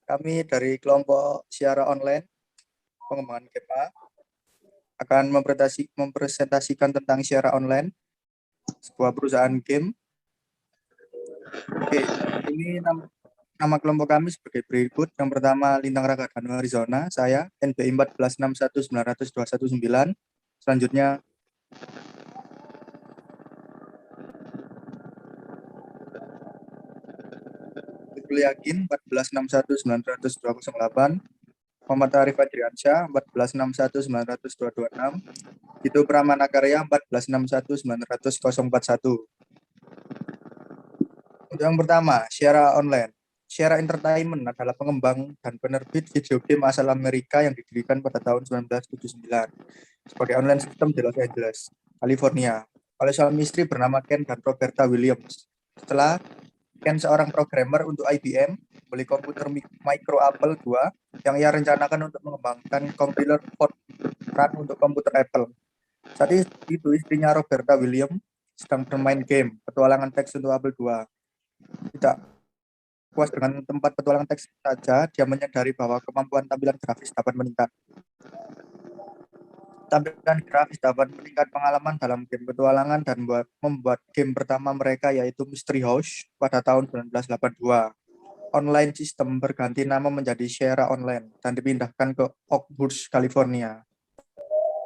Kami dari kelompok Siara Online Pengembangan GEPA akan mempresentasikan tentang Siara Online, sebuah perusahaan game. Oke, ini nama kelompok kami sebagai berikut. Yang pertama, Lintang Raka Danu Arizona, saya NBI 1461902119. Selanjutnya Lutfi Yakin 14619208, Muhammad Arif Adriansyah 14619226, Itu Pramana Karya 14619041. Untuk yang pertama, Sierra Online. Sierra Entertainment adalah pengembang dan penerbit video game asal Amerika yang didirikan pada tahun 1979 sebagai online system di Los Angeles, California, oleh suami istri bernama Ken dan Roberta Williams. Setelah Ken seorang programmer untuk IBM, beli komputer Micro Apple II yang ia rencanakan untuk mengembangkan kompiler Fortran untuk komputer Apple. Saat itu istrinya Roberta Williams sedang bermain game petualangan teks untuk Apple II. Tidak puas dengan tempat petualangan teks saja, dia menyadari bahwa kemampuan tampilan grafis dapat meningkat. Tampilan grafis dapat meningkat pengalaman dalam game petualangan dan membuat game pertama mereka yaitu Mystery House pada tahun 1982. Online system berganti nama menjadi Sierra Online dan dipindahkan ke Oakhurst, California.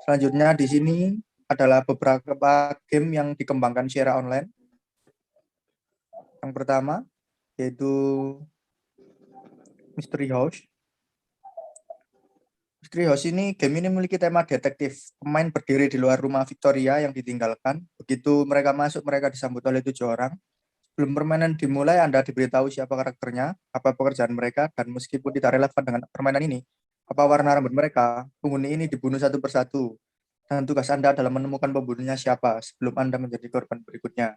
Selanjutnya di sini adalah beberapa game yang dikembangkan Sierra Online. Yang pertama yaitu Mystery House. Mystery House ini, game ini memiliki tema detektif. Pemain berdiri di luar rumah Victoria yang ditinggalkan. Begitu mereka masuk, mereka disambut oleh 7 orang. Sebelum permainan dimulai, Anda diberitahu siapa karakternya, apa pekerjaan mereka, dan meskipun tidak relevan dengan permainan ini, apa warna rambut mereka, penghuni ini dibunuh satu persatu. Dan tugas Anda adalah menemukan pembunuhnya siapa sebelum Anda menjadi korban berikutnya.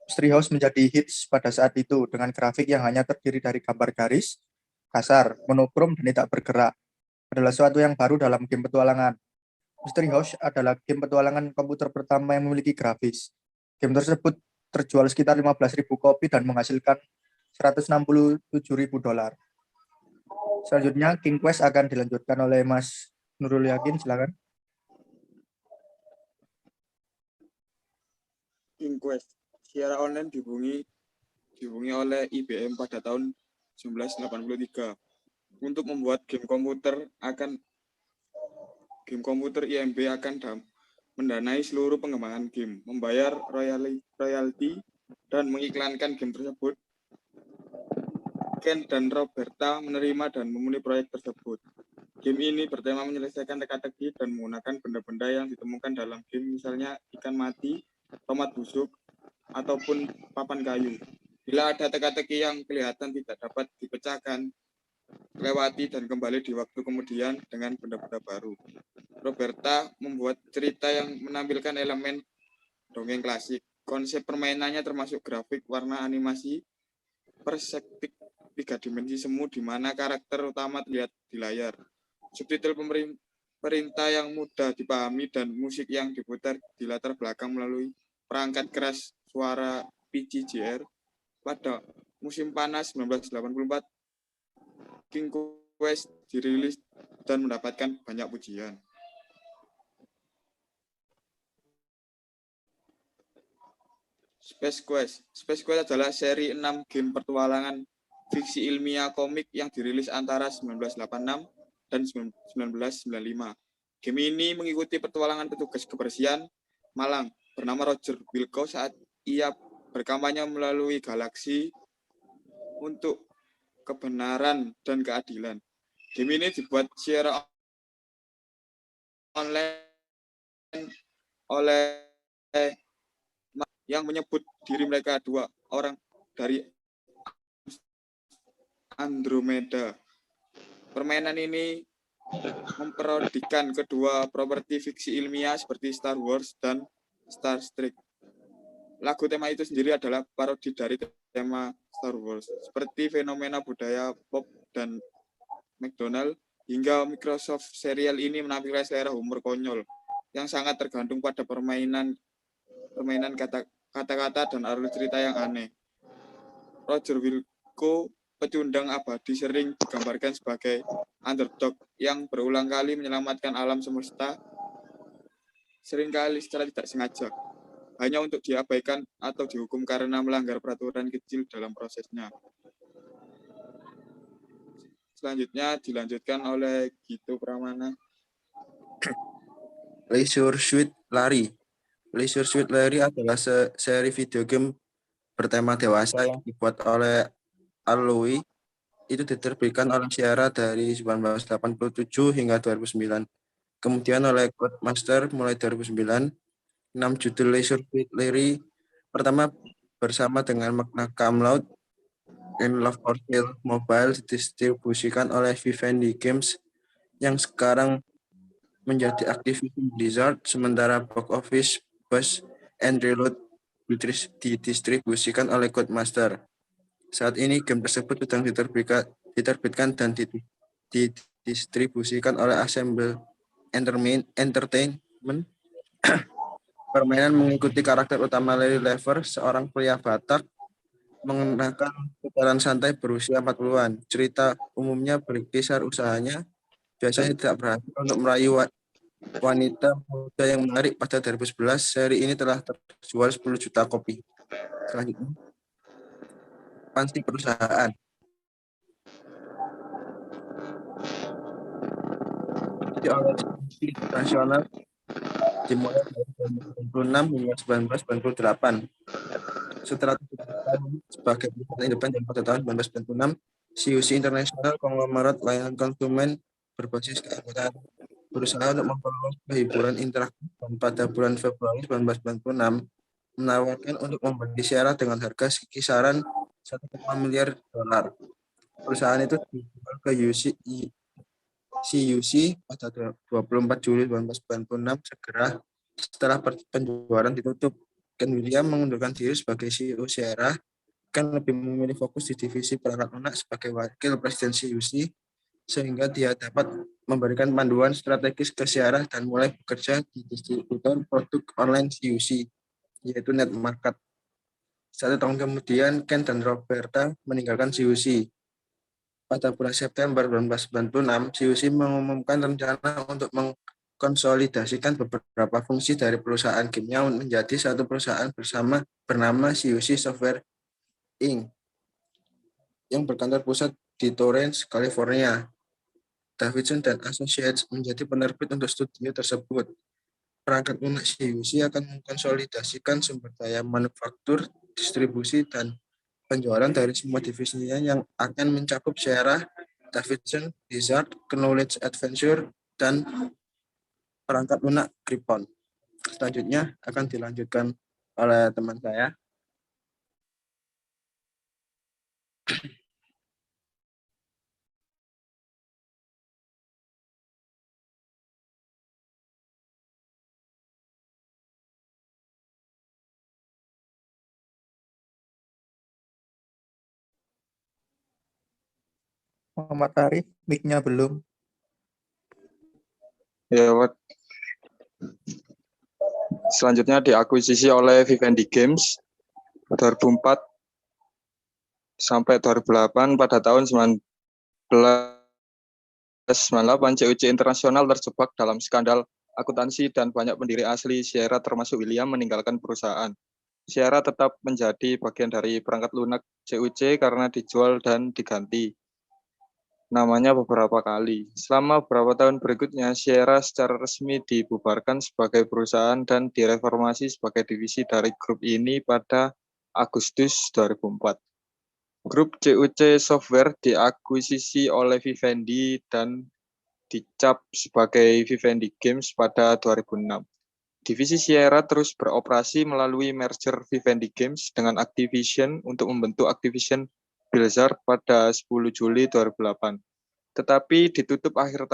Mystery House menjadi hits pada saat itu dengan grafik yang hanya terdiri dari gambar garis, kasar, monokrom, dan tidak bergerak. Adalah sesuatu yang baru dalam game petualangan. Mystery House adalah game petualangan komputer pertama yang memiliki grafis. Game tersebut terjual sekitar 15.000 kopi dan menghasilkan $167.000. Selanjutnya, King Quest akan dilanjutkan oleh Mas Nurul Yakin, silakan. King Quest. Sierra Online dihubungi oleh IBM pada tahun 1983 untuk membuat game komputer IMB akan mendanai seluruh pengembangan game, membayar royalti dan mengiklankan game tersebut. Ken dan Roberta menerima dan memenuhi proyek tersebut. Game ini bertema menyelesaikan teka-teki dan menggunakan benda-benda yang ditemukan dalam game, misalnya ikan mati, tomat busuk, ataupun papan kayu. Bila ada teka-teki yang kelihatan tidak dapat dipecahkan, lewati dan kembali di waktu kemudian dengan benda-benda baru. Roberta membuat cerita yang menampilkan elemen dongeng klasik. Konsep permainannya termasuk grafik, warna, animasi, perspektif 3 dimensi semu di mana karakter utama terlihat di layar. Subtitle perintah yang mudah dipahami dan musik yang diputar di latar belakang melalui perangkat keras suara PGJR. Pada musim panas 1984, King Quest dirilis dan mendapatkan banyak pujian. Space Quest adalah seri 6 game petualangan fiksi ilmiah komik yang dirilis antara 1986 dan 1995. Game ini mengikuti petualangan petugas kebersihan Malang bernama Roger Wilco saat ia berkampanye melalui galaksi untuk kebenaran dan keadilan. Game ini dibuat Sierra Online oleh yang menyebut diri mereka 2 orang dari Andromeda. Permainan ini memparodikan kedua properti fiksi ilmiah seperti Star Wars dan Star Trek. Lagu tema itu sendiri adalah parodi dari tema Star Wars, seperti fenomena budaya pop dan McDonald, hingga Microsoft serial ini menampilkan selera humor konyol yang sangat tergantung pada permainan kata-kata dan alur cerita yang aneh. Roger Wilco pecundang abadi sering digambarkan sebagai underdog yang berulang kali menyelamatkan alam semesta, seringkali secara tidak sengaja, hanya untuk diabaikan atau dihukum karena melanggar peraturan kecil dalam prosesnya. Selanjutnya dilanjutkan oleh Gitu Pramana. Leisure Suit Larry. Leisure Suit Larry adalah seri video game bertema dewasa yang dibuat oleh Alloy. Itu diterbitkan oleh Sierra dari 1987 hingga 2009. Kemudian oleh Codemaster mulai 2009. 6 judul Leisure Suit Larry. Pertama bersama dengan Magna Cum Laude and Love for Sale Mobile didistribusikan oleh Vivendi Games yang sekarang menjadi Activision Blizzard, sementara Box Office Buzz and Reload didistribusikan oleh Codemaster. Saat ini game tersebut sedang diterbitkan dan didistribusikan oleh Assemble Entertainment. Permainan mengikuti karakter utama Larry Lever, seorang pria Batak mengenakan putaran santai berusia 40-an. Cerita umumnya berkisar usahanya biasanya tidak berhasil untuk merayu wanita muda yang menarik. Pada 2011, seri ini telah terjual 10 juta kopi. Selanjutnya, ekspansi perusahaan. Di oleh internasional dimulai dari 1996 hingga 1998. Setelah sebagai perusahaan independen pada tahun 1996, CUC International konglomerat layanan konsumen berbasis keanggotaan berusaha untuk memperluas hiburan interaktif dan pada bulan Februari 1996 menawarkan untuk membeli Sierra dengan harga kisaran 1,5 miliar dolar. Perusahaan itu dijual ke CUC pada 24 Juli 1996 segera setelah penjualan ditutup. Ken William mengundurkan diri sebagai CEO Sierra. Ken lebih memilih fokus di divisi perangkat lunak sebagai wakil presiden CUC, sehingga dia dapat memberikan panduan strategis ke Sierra dan mulai bekerja di distributor produk online CUC, yaitu Netmarket. 1 tahun kemudian, Ken dan Roberta meninggalkan CUC. Pada bulan September 1996, CUC mengumumkan rencana untuk mengkonsolidasikan beberapa fungsi dari perusahaan gamenya menjadi satu perusahaan bersama bernama CUC Software Inc. yang berkantor pusat di Torrance, California. Davidson dan Associates menjadi penerbit untuk studio tersebut. Perangkat lunak CUC akan mengkonsolidasikan sumber daya manufaktur, distribusi, dan penjualan dari semua divisinya yang akan mencakup Sierra, Davidson, Blizzard, Knowledge Adventure, dan perangkat lunak Krypton. Selanjutnya akan dilanjutkan oleh teman saya. Muhammad Arif, mic-nya belum. Ya, Wat. Selanjutnya diakuisisi oleh Vivendi Games 2004 sampai 2008. Pada tahun 1998, CUC Internasional terjebak dalam skandal akuntansi dan banyak pendiri asli Sierra termasuk William meninggalkan perusahaan. Sierra tetap menjadi bagian dari perangkat lunak CUC karena dijual dan diganti namanya beberapa kali. Selama beberapa tahun berikutnya, Sierra secara resmi dibubarkan sebagai perusahaan dan direformasi sebagai divisi dari grup ini pada Agustus 2004. Grup CUC Software diakuisisi oleh Vivendi dan dicap sebagai Vivendi Games pada 2006. Divisi Sierra terus beroperasi melalui merger Vivendi Games dengan Activision untuk membentuk Activision Blizzard pada 10 Juli 2008. Tetapi ditutup pada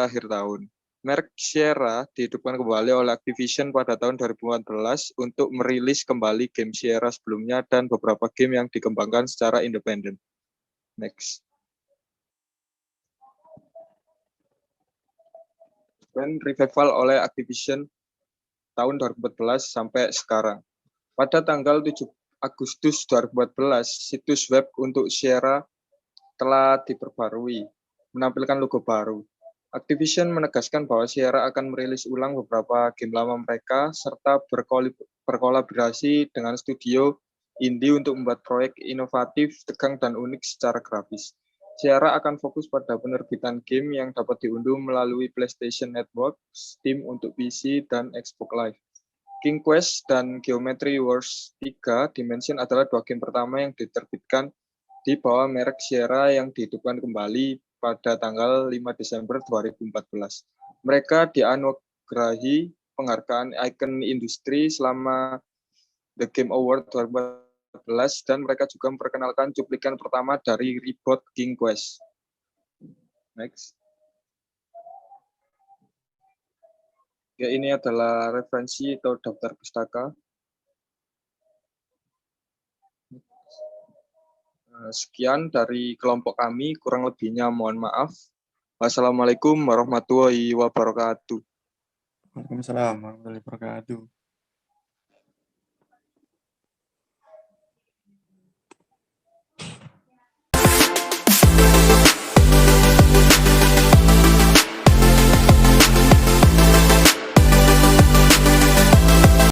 akhir tahun. Merek Sierra dihidupkan kembali oleh Activision pada tahun 2014 untuk merilis kembali game Sierra sebelumnya dan beberapa game yang dikembangkan secara independen. Next. Dan revival oleh Activision tahun 2014 sampai sekarang. Pada tanggal 17 Agustus 2014, situs web untuk Sierra telah diperbarui, menampilkan logo baru. Activision menegaskan bahwa Sierra akan merilis ulang beberapa game lama mereka serta berkolaborasi dengan studio indie untuk membuat proyek inovatif, tegang, dan unik secara grafis. Sierra akan fokus pada penerbitan game yang dapat diunduh melalui PlayStation Network, Steam untuk PC, dan Xbox Live. King Quest dan Geometry Wars 3 Dimension adalah dua game pertama yang diterbitkan di bawah merek Sierra yang dihidupkan kembali pada tanggal 5 Desember 2014. Mereka dianugerahi penghargaan ikon industri selama The Game Award 2014 dan mereka juga memperkenalkan cuplikan pertama dari reboot King Quest. Next. Ya, ini adalah referensi atau daftar pustaka. Sekian dari kelompok kami, kurang lebihnya mohon maaf. Wassalamualaikum warahmatullahi wabarakatuh. Waalaikumsalam warahmatullahi wabarakatuh.